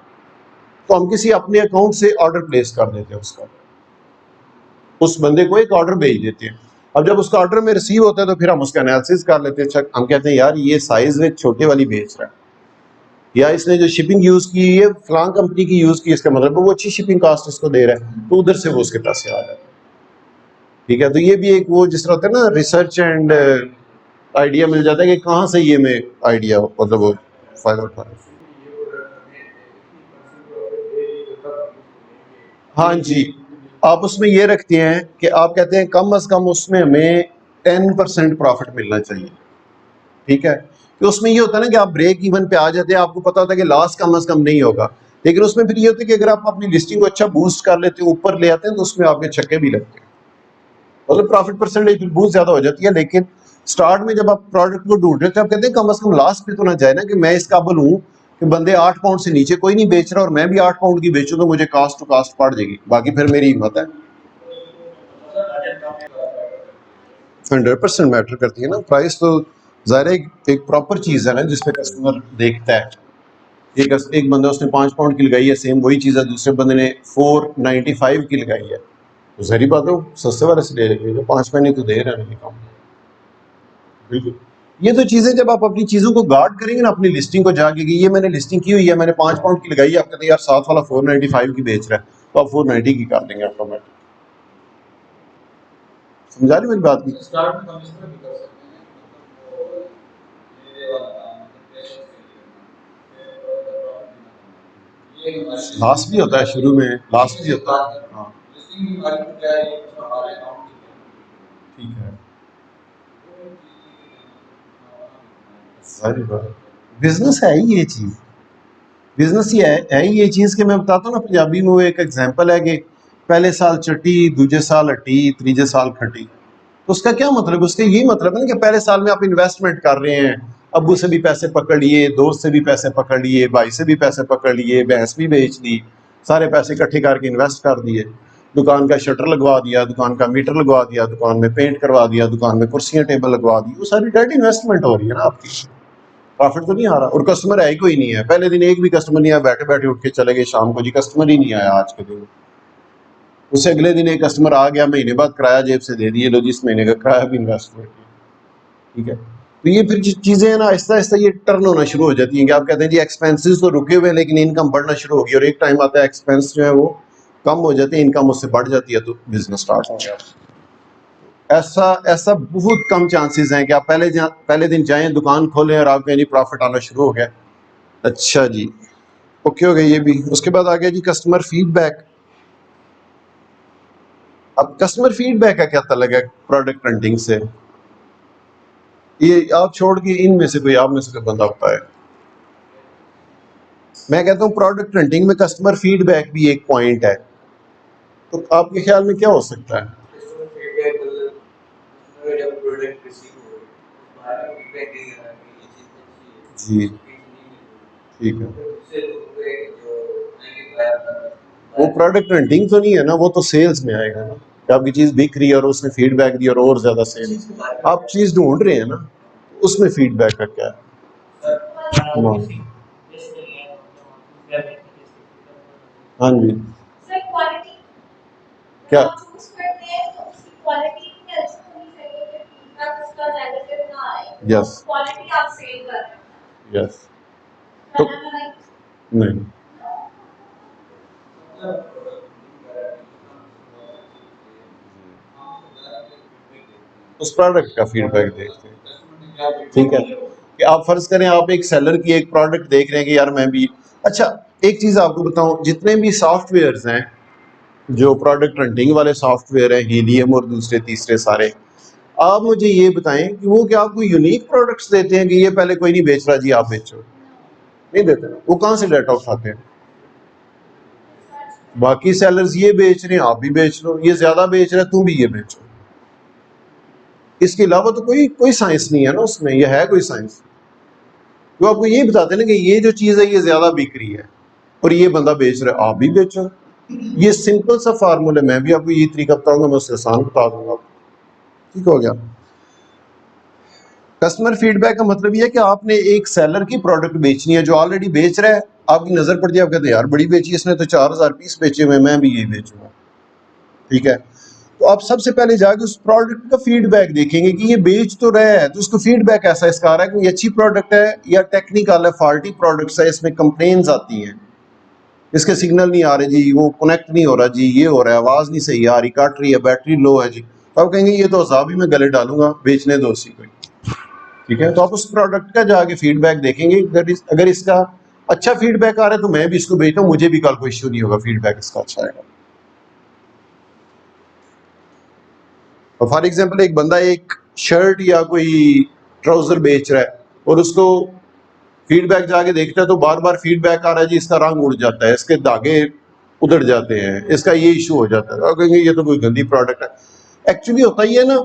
तो हम किसी अपने अकाउंट से ऑर्डर प्लेस कर देते हैं, उसका उस बंदे को एक ऑर्डर भेज देते हैं। अब जब उसका ऑर्डर में रिसीव होता है तो फिर हम उसका एनालिसिस कर लेते हैं। हम कहते हैं यार ये साइज में छोटे वाली बेच रहा है, या इसने जो शिपिंग यूज की है फलां कंपनी की यूज की, इसका मतलब वो अच्छी शिपिंग कास्ट इसको दे रहा है, तो उधर से वो उसके पैसे आ जाते हैं। ठीक है, तो ये भी एक वो जिस तरह होता है ना, रिसर्च एंड आइडिया मिल जाता है कि कहाँ से ये में आइडिया मतलब वो फायदा उठा रहा है। हाँ जी, आप उसमें ये रखते हैं कि आप कहते हैं कम अज कम उसमें हमें 10% प्रॉफिट मिलना चाहिए। ठीक है, तो उसमें ये होता है ना कि आप ब्रेक इवन पे आ जाते हैं, आपको पता होता है कि लॉस कम अज कम नहीं होगा, लेकिन उसमें फिर ये होता है कि अगर आप अपनी लिस्टिंग को अच्छा बूस्ट कर लेते हो, ऊपर ले आते हैं, तो उसमें आपके छक्के भी लगते हैं, मतलब प्रॉफिट परसेंटेज बहुत ज्यादा हो जाती है। लेकिन स्टार्ट में जब आप प्रोडक्ट को ढूंढ रहे थे, आप कहते हैं कम अज कम लास्ट पे तो ना जाए ना कि मैं इस काबिल हूँ कि बंदे 8 पाउंड से नीचे कोई नहीं बेच रहा और मैं भी 8 पाउंड की बेचूं तो मुझे कास्ट टू कास्ट पड़ जाएगी, बाकी फिर मेरी हिम्मत है। 100% मैटर करती है ना प्राइस, तो ज़ाहिर है एक प्रॉपर चीज़ है ना जिसपे कस्टमर देखता है। एक बंदा उसने 5 पाउंड की लगाई है, सेम वही चीज़ है दूसरे बंदे ने 495 की लगाई है, तो जहरी बात है सस्ते वाले से ले लेंगे, जो 5 महीने तो दे रहे हैं कम। बिल्कुल, ये तो चीज़ें जब आप अपनी चीज़ों को गार्ड करेंगे ना, अपनी लिस्टिंग को जाके कि ये मैंने लिस्टिंग की हुई है, मैंने 5 पाउंड की लगाई है, आप कहते हैं यार साथ वाला 495 की बेच रहा है, तो आप 490 की कर देंगे ऑटोमेटिक। समझा रही मेरी बात की? लॉस भी होता है शुरू में, लॉस भी होता है। हाँ ठीक है, सारी बात बिजनेस है ही ये चीज, बिजनेस ही है ही ये चीज कि मैं बताता हूँ ना, पंजाबी में वो एक एग्जांपल है कि पहले साल चटी, दूजे साल हटी, तीजे साल खटी। तो उसका क्या मतलब, उसका यही मतलब है ना कि पहले साल में आप इन्वेस्टमेंट कर रहे हैं, अब्बू से भी पैसे पकड़ लिए, दोस्त से भी पैसे पकड़ लिए, भाई से भी पैसे पकड़ लिए, भैंस भी बेच दी, सारे पैसे इकट्ठे करके इन्वेस्ट कर दिए, दुकान का शटर लगवा दिया, दुकान का मीटर लगवा दिया, दुकान में पेंट करवा दिया, दुकान में कुर्सियां टेबल लगवा दी, वो सारी डेड इन्वेस्टमेंट हो रही है ना आपकी, प्रॉफिट तो नहीं आ रहा। और कस्टमर है ही कोई नहीं है, पहले दिन एक भी कस्टमर नहीं आया, बैठे बैठे उठ के चले गए शाम को जी, कस्टमर ही नहीं आया आज के दिन। उससे अगले दिन एक कस्टमर आ गया, महीने बाद किराया जेब से दे दिए, लो जी इस महीने का किराया भी इन्वेस्ट कर दिया। ठीक है, तो ये फिर चीजें ना आहिस्ता आहिस्ता ये टर्न होना शुरू हो जाती हैं कि आप कहते हैं जी एक्सपेंसेस तो रुके हुए हैं लेकिन इनकम बढ़ना शुरू होगी, और एक टाइम आता है एक्सपेंस जो है वो कम हो जाते हैं, इनकम उससे बढ़ जाती है, तो बिजनेस स्टार्ट हो गया। ऐसा ऐसा बहुत कम चांसेस हैं कि आप पहले दिन जाएं, दुकान खोलें और आपका यानी प्रॉफिट आना शुरू हो गया। अच्छा जी, ओके हो गया ये भी। उसके बाद आ गया जी कस्टमर फीडबैक। अब कस्टमर फीडबैक का क्या तल्लुक है प्रोडक्ट हंटिंग से, ये आप छोड़ के इनमें से कोई, आप में से कोई बंदा होता है? मैं कहता हूँ प्रोडक्ट हंटिंग में कस्टमर फीडबैक भी एक पॉइंट है, तो आपके ख्याल में क्या हो सकता है? जी ठीक है। वो प्रोडक्ट हंटिंग तो नहीं है ना, वो तो सेल्स में आएगा ना कि आपकी चीज बिक रही है और उसने फीडबैक दिया और ज्यादा सेल। आप चीज ढूंढ रहे हैं ना, उसमें फीडबैक का क्या है। हाँ हाँ जी क्या। यस यस तो नहीं, उस प्रोडक्ट का फीडबैक देखते हैं। ठीक है कि आप फर्ज करें आप एक सेलर की एक प्रोडक्ट देख रहे हैं कि यार मैं भी। अच्छा, एक चीज आपको बताऊं, जितने भी सॉफ्टवेयर्स हैं, जो प्रोडक्ट हंटिंग वाले सॉफ्टवेयर हैं, हीलियम और दूसरे तीसरे सारे, आप मुझे ये बताएं कि वो क्या आपको यूनिक प्रोडक्ट्स देते हैं कि ये पहले कोई नहीं बेच रहा जी आप बेचो? नहीं देते ना। वो कहाँ से डाटा उठाते हैं? बाकी सेलर्स ये बेच रहे हैं आप भी बेच लो, ये ज्यादा बेच रहा है तुम भी ये बेचो। इसके अलावा तो कोई कोई साइंस नहीं है ना उसमें, ये है कोई साइंस? वो आपको ये बताते हैं ना कि ये जो चीज है ये ज्यादा बिक रही है और ये बंदा बेच रहा है आप भी बेचो। ये सिंपल सा फार्मूला, मैं भी आपको ये तरीका बताऊंगा, मैं उससे आसान बता दूंगा आपको। ठीक हो गया। कस्टमर फीडबैक का मतलब ये है कि आपने एक सेलर की प्रोडक्ट बेचनी है जो ऑलरेडी बेच रहा है, आपकी नजर पड़ती है, आप कहते हैं यार बड़ी बेची, इसने तो 4000 पीस बेचे हुए, मैं भी यही बेचूंगा। ठीक है, तो आप सबसे पहले जाके उस प्रोडक्ट का फीडबैक देखेंगे कि ये बेच तो रहा है, तो उसको फीडबैक ऐसा इसका आ रहा है कि ये अच्छी प्रोडक्ट है या टेक्निकल है, फॉल्टी प्रोडक्ट्स है, इसमें कंप्लेन्स आती हैं, इसके सिग्नल नहीं आ रहे जी, वो कनेक्ट नहीं हो रहा जी, ये हो रहा है, आवाज नहीं सही आ रही, काट रही है, बैटरी लो है जी, तो आप कहेंगे ये तो अजाब ही मैं गले डालूंगा, बेचने दो उसी को। ठीक है, तो आप उस प्रोडक्ट का जाके फीडबैक देखेंगे, अगर इसका अच्छा फीडबैक आ रहा है तो मैं भी इसको बेचता हूँ, मुझे भी कल कोई इश्यू नहीं होगा, फीडबैक इसका अच्छा आएगा। और फॉर एग्जाम्पल एक बंदा एक शर्ट या कोई ट्राउजर बेच रहा है और उसको फीडबैक जाके देखता है तो बार बार फीडबैक आ रहा है जी, इसका रंग उड़ जाता है, इसके धागे उधड़ जाते हैं, इसका ये इशू हो जाता है, और कहेंगे ये तो कोई गंदी प्रोडक्ट है। एक्चुअली होता ही है ना,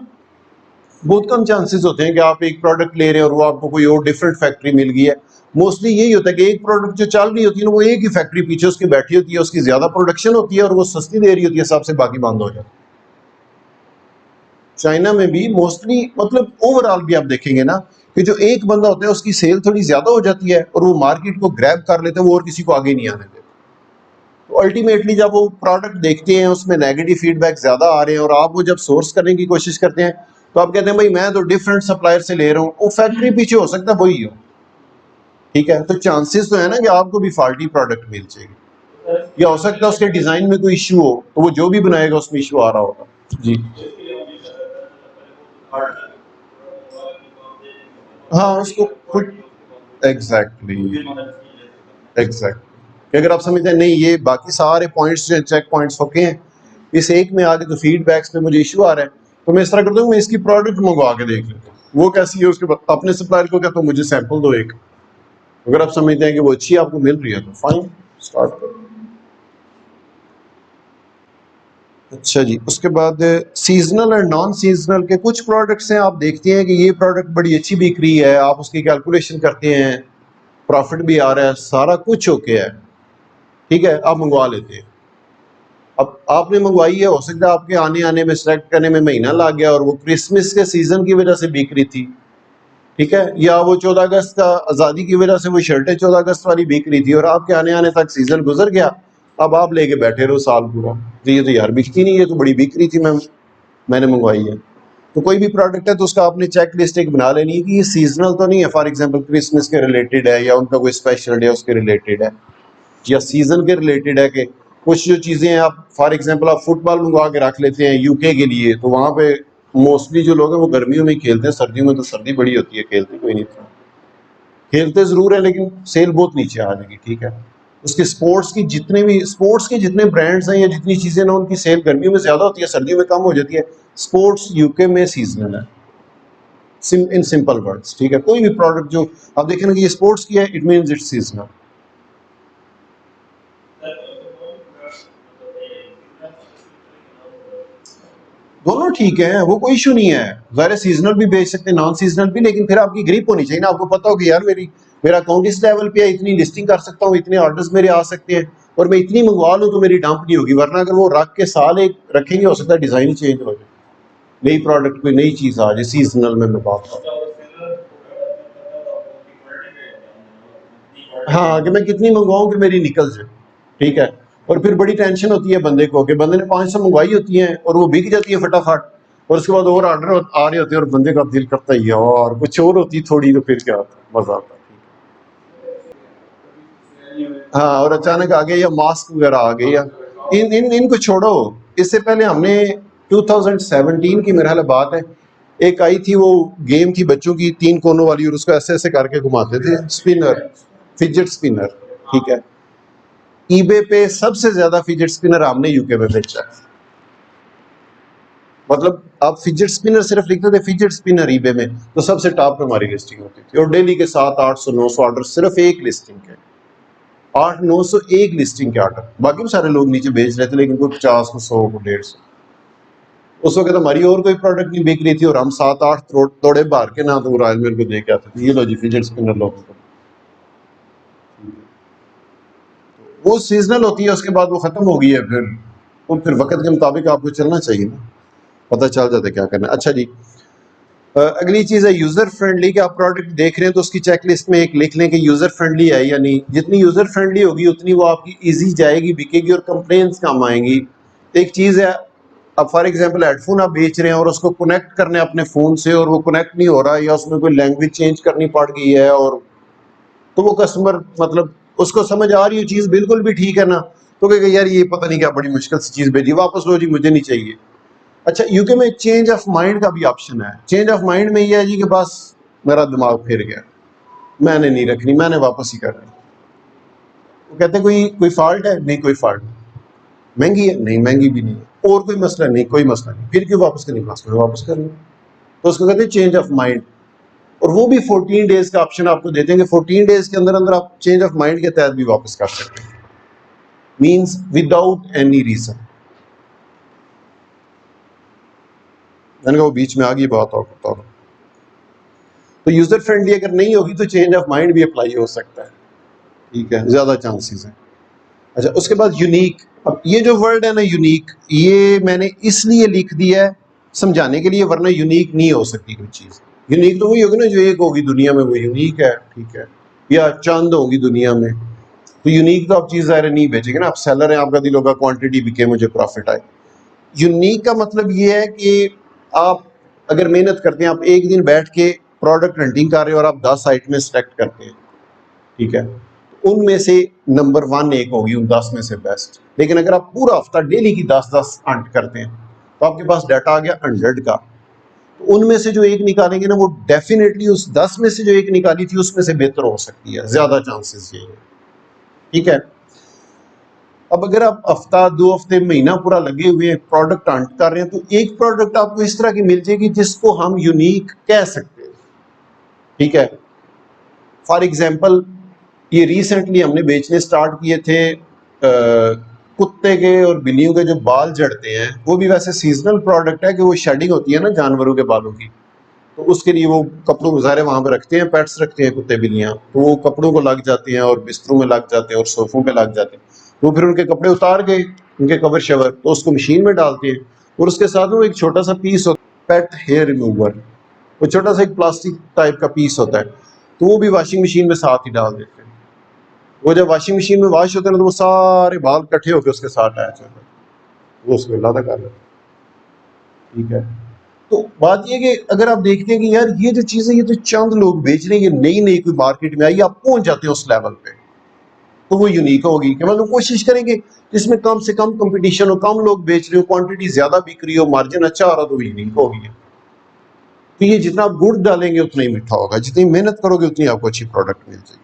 बहुत कम चांसेस होते हैं कि आप एक प्रोडक्ट ले रहे हैं और वो आपको कोई और डिफरेंट फैक्ट्री मिल गई है। मोस्टली यही होता है कि एक प्रोडक्ट जो चल रही होती है ना, वो एक ही फैक्ट्री पीछे उसकी बैठी होती है, उसकी ज्यादा प्रोडक्शन होती है और वो सस्ती दे रही होती है, सबसे बाकी बंद हो जाता है। चाइना में भी मोस्टली, मतलब ओवरऑल भी आप देखेंगे ना कि जो एक बंदा होता है उसकी सेल थोड़ी ज्यादा हो जाती है और वो मार्केट को ग्रैब कर लेते हैं, वो और किसी को आगे नहीं आने देते। तो अल्टीमेटली जब वो प्रोडक्ट देखते हैं उसमें नेगेटिव फीडबैक ज्यादा आ रहे हैं और आप वो जब सोर्स करने की कोशिश करते हैं तो आप कहते हैं भाई मैं तो डिफरेंट सप्लायर से ले रहा हूँ, वो फैक्ट्री पीछे हो सकता है वही हो। ठीक है, तो चांसेस तो है ना कि आपको भी फॉल्टी प्रोडक्ट मिल जाएगी, या हो सकता है उसके डिजाइन में कोई इशू हो, तो वो जो भी बनाएगा उसमें इशू आ रहा होगा। जी हाँ, उसको कुछ एग्जैक्टली एग्जैक्टली, अगर आप समझते हैं नहीं ये बाकी सारे पॉइंट्स जो चेक पॉइंट्स होके हैं, इस एक में आगे तो फीडबैक्स में मुझे इशू आ रहा है, तो मैं इस तरह करता हूँ, मैं इसकी प्रोडक्ट मंगवा के देख लेता हूँ वो कैसी है, उसके बाद अपने सप्लायर को कहता हूँ मुझे सैंपल दो एक, अगर आप समझते हैं कि वो अच्छी आपको मिल रही है तो फाइन, स्टार्ट करो। अच्छा जी, उसके बाद सीजनल और नॉन सीजनल के कुछ प्रोडक्ट्स हैं, आप देखते हैं कि ये प्रोडक्ट बड़ी अच्छी बिक रही है, आप उसकी कैलकुलेशन करते हैं, प्रॉफिट भी आ रहा है, सारा कुछ ओके है, ठीक है, आप मंगवा लेते हैं। अब आपने मंगवाई है, हो सकता है आपके आने आने में, सेलेक्ट करने में महीना लग गया और वो क्रिसमस के सीजन की वजह से बिक रही थी, ठीक है, या वो 14 अगस्त का आज़ादी की वजह से वो शर्टें 14 अगस्त वाली बिक रही थी और आपके आने आने तक सीजन गुजर गया, अब आप लेके बैठे रहो साल पूरा, तो ये तो यार बिकती नहीं, ये तो बड़ी बिक रही थी, मैंने मंगवाई है। तो कोई भी प्रोडक्ट है तो उसका आपने चेक लिस्ट एक बना लेनी है कि ये सीजनल तो नहीं है, फॉर एग्जांपल क्रिसमस के रिलेटेड है या उनका कोई स्पेशल डे उसके रिलेटेड है, या सीजन के रिलेटेड है कि कुछ जो चीज़ें हैं, आप फॉर एग्जांपल आप फुटबॉल मंगवा के रख लेते हैं यूके के लिए, तो वहाँ पे मोस्टली जो लोग हैं वो गर्मियों में ही खेलते हैं, सर्दियों में तो सर्दी बड़ी होती है, खेलते कोई नहीं था, खेलते ज़रूर है लेकिन सेल बहुत नीचे आ जाएगी। ठीक है, उसके स्पोर्ट्स के जितने ब्रांड्स हैं या जितनी चीज़ें ना, उनकी सेल गर्मियों में ज़्यादा होती है, सर्दियों में कम हो जाती है। स्पोर्ट्स यूके में सीजनल है, इन सिंपल वर्ड्स। ठीक है, कोई भी प्रोडक्ट जो आप देखें ना कि ये स्पोर्ट्स की है, इट मीन्स इट्स सीजनल। दोनों ठीक है, वो कोई इशू नहीं है। ज़ाहिर सीजनल भी बेच सकते हैं, नॉन सीजनल भी, लेकिन फिर आपकी ग्रिप होनी चाहिए ना, आपको पता हो कि यार मेरा अकाउंट इस लेवल पे है, इतनी लिस्टिंग कर सकता हूँ, इतने ऑर्डर्स मेरे आ सकते हैं और मैं इतनी मंगवा लूँ तो मेरी डंप नहीं होगी। वरना अगर वो रख के साल एक रखेंगे, हो सकता है डिज़ाइन ही चेंज हो जाए, नई प्रोडक्ट कोई नई चीज़ आ जाए। सीजनल में मैं बात कर रहा हूँ, हाँ, कि मैं कितनी मंगवाऊँ कि मेरी निकल जाए, ठीक है। और फिर बड़ी टेंशन होती है बंदे को कि बंदे ने 500 मंगवाई होती हैं और वो बिक जाती है फटाफट, और उसके बाद और ऑर्डर आ रहे होते हैं और बंदे का दिल करता ही है और कुछ और होती थोड़ी, तो फिर क्या होता है, मजा आता है। हाँ, और अचानक आ गया या मास्क वगैरह आ गए, या इनको छोड़ो। इससे पहले हमने 2017 की मेरे ख्याल बात है, एक आई थी वो गेम थी बच्चों की, 3 कोनों वाली, और उसको ऐसे ऐसे करके घुमाते थे, स्पिनर, फिजेट स्पिनर, ठीक है। ईबे पे सबसे ज्यादा फिजेट स्पिनर हमने यूके में बेचा है। मतलब आप फिजेट स्पिनर सिर्फ लिखते थे फिजेट स्पिनर ईबे में, तो सबसे टॉप पे हमारी लिस्टिंग होती थी, और डेली के 700-800-900 ऑर्डर सिर्फ एक लिस्टिंग के, 800-900 एक लिस्टिंग के ऑर्डर। बाकी भी सारे लोग नीचे बेच रहे थे, लेकिन कोई 50 को 100 को 150। उस वक्त हमारी और कोई प्रोडक्ट नहीं बिक रही थी और हम 7-8 तोड़े बाहर के ना, तो वो रॉयल मेल को दे के आते थे, ये लो जी फिजेट स्पिनर लो। वो सीजनल होती है, उसके बाद वो खत्म हो गई है। फिर वक्त के मुताबिक आपको चलना चाहिए ना, पता चल जाता है क्या करना है। अच्छा जी, अगली चीज़ है यूज़र फ्रेंडली, कि आप प्रोडक्ट देख रहे हैं तो उसकी चेकलिस्ट में एक लिख लें कि यूज़र फ्रेंडली है या नहीं। जितनी यूज़र फ्रेंडली होगी उतनी वो आपकी इजी जाएगी, बिकेगी और कंप्लेंट्स कम आएंगी। एक चीज़ है, अब फॉर एग्जांपल हेडफोन आप बेच रहे हैं और उसको कनेक्ट करने अपने फ़ोन से और वो कनेक्ट नहीं हो रहा है, या उसमें कोई लैंग्वेज चेंज करनी पड़ गई है, और तो वो कस्टमर मतलब उसको समझ आ रही है चीज़ बिल्कुल भी ठीक है ना, तो कहेगा यार ये पता नहीं क्या बड़ी मुश्किल से चीज़ भेजी, वापस लो जी, मुझे नहीं चाहिए। अच्छा, यूके में चेंज ऑफ माइंड का भी ऑप्शन है। चेंज ऑफ माइंड में ये है जी कि बस मेरा दिमाग फिर गया, मैंने नहीं रखनी, मैंने वापस ही करनी। वो कहते हैं कोई कोई फॉल्ट है? नहीं, कोई फॉल्ट नहीं। महंगी है? नहीं, महंगी भी नहीं है। और कोई मसला नहीं, कोई मसला नहीं, फिर क्यों वापस करनी? मसला वापस करनी। तो उसको कहते हैं चेंज ऑफ माइंड। और वो भी 14 डेज का ऑप्शन आपको देते हैं कि 14 डेज के अंदर अंदर आप चेंज ऑफ माइंड के तहत भी वापस कर सकते हैं, मीन्स विदाउट एनी रीजन। मैंने कहा वो बीच में आ गई बात, और बताओ। तो यूजर फ्रेंडली अगर नहीं होगी तो चेंज ऑफ माइंड भी अप्लाई हो सकता है, ठीक है, ज्यादा चांसेस हैं। अच्छा, उसके बाद यूनिक। अब ये जो वर्ड है ना यूनिक, ये मैंने इसलिए लिख दिया है समझाने के लिए, वरना यूनिक नहीं हो सकती कोई चीज़। यूनिक तो वही होगी ना जो एक होगी दुनिया में, वो यूनिक है, ठीक है। या चंद होगी दुनिया में, तो यूनिक तो आप चीज़ ज़ाहिर नहीं बेचेंगे ना, आप सेलर हैं, आपका दिल होगा क्वांटिटी बिके, मुझे प्रॉफिट आए। यूनिक का मतलब ये है कि आप अगर मेहनत करते हैं, आप एक दिन बैठ के प्रोडक्ट हंटिंग कर रहे हो और आप 10 आइटमें सेलेक्ट करते हैं, ठीक है, उनमें से नंबर 1 एक होगी उन 10 में से बेस्ट। लेकिन अगर आप पूरा हफ्ता डेली की 10-10 हंट करते हैं तो आपके पास डाटा आ गया 100 का, तो उनमें से जो एक निकालेंगे ना, वो डेफिनेटली उस 10 में से जो एक निकाली थी उसमें से बेहतर हो सकती है, ज्यादा चांसेस यही है, ठीक है। अब अगर आप हफ्ता 2 हफ्ते महीना पूरा लगे हुए प्रोडक्ट हंट कर रहे हैं, तो एक प्रोडक्ट आपको इस तरह की मिल जाएगी जिसको हम यूनिक कह सकते हैं, ठीक है। फॉर एग्जाम्पल, ये रिसेंटली हमने बेचने स्टार्ट किए थे कुत्ते के और बिल्लियों के जो बाल जड़ते हैं, वो भी वैसे सीजनल प्रोडक्ट है कि वो शेडिंग होती है ना जानवरों के बालों की, तो उसके लिए वो कपड़ों में ज़ाहिर वहाँ पे रखते हैं, पेट्स रखते हैं कुत्ते बिल्लियाँ, तो वो कपड़ों को लग जाते हैं और बिस्तरों में लग जाते हैं और सोफों पे लग जाते हैं। तो फिर उनके कपड़े उतार के उनके कवर शवर तो उसको मशीन में डालते हैं, और उसके साथ में वो एक छोटा सा पीस होता है पेट हेयर रिमूवर, वो छोटा सा एक प्लास्टिक टाइप का पीस होता है, तो वो भी वॉशिंग मशीन में साथ ही डाल देते हैं। वो जब वॉशिंग मशीन में वॉश होते हैं तो वो सारे बाल इकट्ठे होकर उसके साथ अटैच होते हैं, वो उसको अलादा कर लेते हैं, ठीक है। तो बात ये कि अगर आप देखते हैं कि यार ये जो चीज़ें ये तो चंद लोग बेच रहे हैं, ये नई नई कोई मार्केट में आई, आप पहुंच जाते हैं उस लेवल पे, तो वो यूनिक होगी कि मतलब कोशिश करेंगे जिसमें कम से कम कंपटीशन हो, कम लोग बेच रहे हो, क्वांटिटी ज्यादा बिक रही हो, मार्जिन अच्छा आ रहा, तो वो यूनिक होगी। तो ये जितना आप गुड़ डालेंगे उतना ही मीठा होगा, जितनी मेहनत करोगे उतनी आपको अच्छी प्रोडक्ट मिल जाएगी।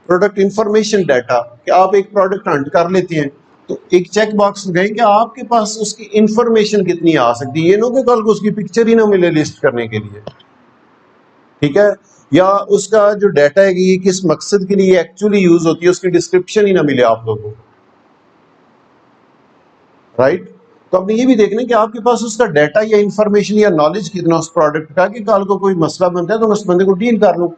प्रोडक्ट इंफॉर्मेशन डाटा, कि आप एक प्रोडक्ट हंट कर लेते हैं तो एक चेक बॉक्स गए कि आपके पास उसकी इंफॉर्मेशन कितनी आ सकती है, ये नो कि कल को उसकी पिक्चर ही ना मिले लिस्ट करने के लिए, ठीक है, या उसका जो डाटा है कि ये किस मकसद के लिए एक्चुअली यूज होती है उसकी डिस्क्रिप्शन ही ना मिले आप लोगों को। राइट। तो आपने ये भी देखना है कि आपके पास उसका डाटा या इंफॉर्मेशन या नॉलेज कितना उस प्रोडक्ट का, कि कल को कोई मसला बनता है तो मैं उस बंदे को डील कर लूँ।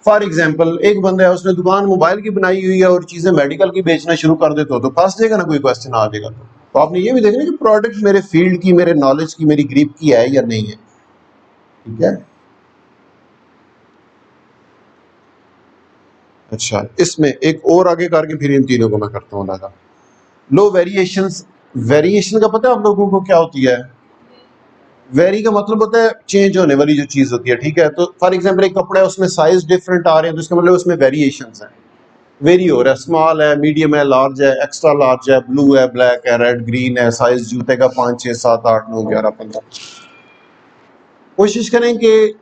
फॉर एग्जाम्पल एक बंदा है, उसने दुकान मोबाइल की बनाई हुई है और चीजें मेडिकल की बेचना शुरू कर दे तो फंस जाएगा ना, कोई क्वेश्चन आ जाएगा। तो आपने ये भी देखना कि प्रोडक्ट मेरे फील्ड की, मेरे नॉलेज की, मेरी ग्रिप की है या नहीं है। ठीक है। अच्छा, इसमें एक और आगे करके फिर इन तीनों को मैं करता हूँ लगा। लो वेरिएशंस, वेरिएशन का पता है आप लोगों को क्या होती है? वेरी का मतलब होता है चेंज होने वाली जो चीज होती है। ठीक है। तो फॉर एग्जांपल एक कपड़ा है, उसमें साइज डिफरेंट आ रहे हैं, तो इसका मतलब उसमें वेरिएशंस हैं, वेरी हो रहा है, स्मॉल है, मीडियम है, लार्ज है, एक्स्ट्रा लार्ज है, ब्लू है, ब्लैक है, रेड, ग्रीन है, साइज जूते का 5 6 7 8 9 11 15। कोशिश करें कि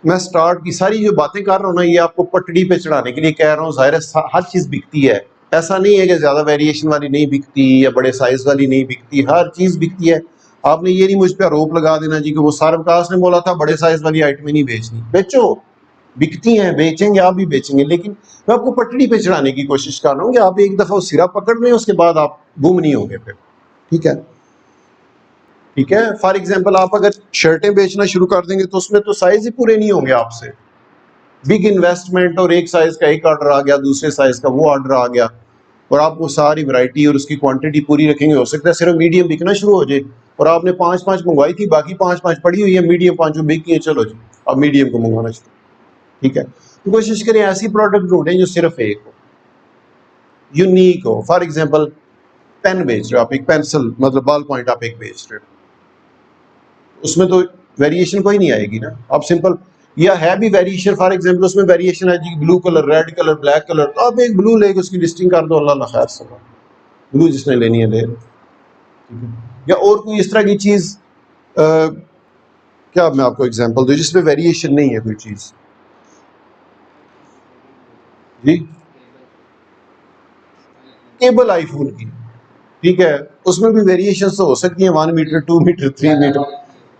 मैं स्टार्ट की सारी जो बातें कर रहा हूँ ना, ये आपको पटड़ी पे चढ़ाने के लिए कह रहा हूँ। जाहिर है हर चीज बिकती है, ऐसा नहीं है कि ज्यादा वेरिएशन वाली नहीं बिकती या बड़े साइज वाली नहीं बिकती, हर चीज बिकती है। आपने ये नहीं मुझ पर आरोप लगा देना जी कि वो सारवकाश ने बोला था बड़े साइज वाली आइटमें नहीं बेचनी। बेचो, बिकती हैं, बेचेंगे, आप भी बेचेंगे, लेकिन मैं आपको पटड़ी पे चढ़ाने की कोशिश कर रहा हूँ कि आप एक दफा सिरा पकड़ लें, उसके बाद आप गुम नहीं होंगे फिर। ठीक है। ठीक है। फॉर एग्जाम्पल आप अगर शर्टें बेचना शुरू कर देंगे तो उसमें तो साइज ही पूरे नहीं होंगे आपसे, बिग इन्वेस्टमेंट, और एक साइज का एक ऑर्डर आ गया, दूसरे साइज का वो ऑर्डर आ गया, और आप वो सारी वैरायटी और उसकी क्वांटिटी पूरी रखेंगे, हो सकता है सिर्फ मीडियम बिकना शुरू हो जाए, और आपने 5 5 मंगवाई थी, बाकी 5 5 पड़ी हुई है, मीडियम 5 बिक गई है, चलो जी अब मीडियम को मंगवाना शुरू। ठीक है। तो कोशिश करें ऐसी प्रोडक्ट ढूंढें जो सिर्फ एक हो, यूनिक हो। फॉर एग्जांपल पेन बेच रहे हो आप, एक पेंसिल मतलब बॉल पॉइंट आप एक बेच रहे हो, उसमें तो वेरिएशन कोई नहीं आएगी ना। आप सिंपल, या है भी वेरिएशन, फॉर एग्जांपल उसमें वेरिएशन है जी blue colour, red colour, black colour, तो आप एक ब्लू लेके उसकी लिस्टिंग कर दो, अल्लाह खैर सब, ब्लू जिसने लेनी है ले। ठीक है। या और कोई इस तरह की चीज, क्या मैं आपको एग्जांपल दूं जिसमें वेरिएशन नहीं है कोई चीज? जी, केबल आईफोन की। ठीक है। उसमें भी वेरिएशन तो हो सकती है, 1 मीटर, 2 मीटर, 3 मीटर,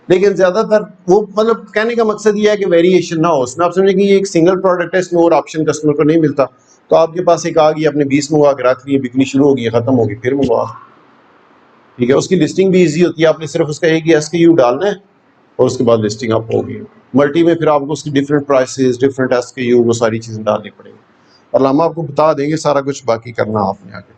लेकिन ज्यादातर वो, मतलब कहने का मकसद ये है कि वेरिएशन ना हो उसमें। आप समझे कि ये एक सिंगल प्रोडक्ट है, इसमें और ऑप्शन कस्टमर को नहीं मिलता, तो आपके पास एक आ गई, आपने 20 मंगवा के रख लिए, बिकनी शुरू हो गई, खत्म होगी, फिर मंगवा। ठीक है। उसकी लिस्टिंग भी इजी होती है, आपने सिर्फ उसका एक ही SKU डालना है और उसके बाद लिस्टिंग आप होगी। मल्टी में फिर आपको उसकी डिफरेंट प्राइसेस, डिफरेंट SKU, वो सारी चीजें डालनी पड़ेगी, और हम आपको बता देंगे सारा कुछ, बाकी करना आपने आगे।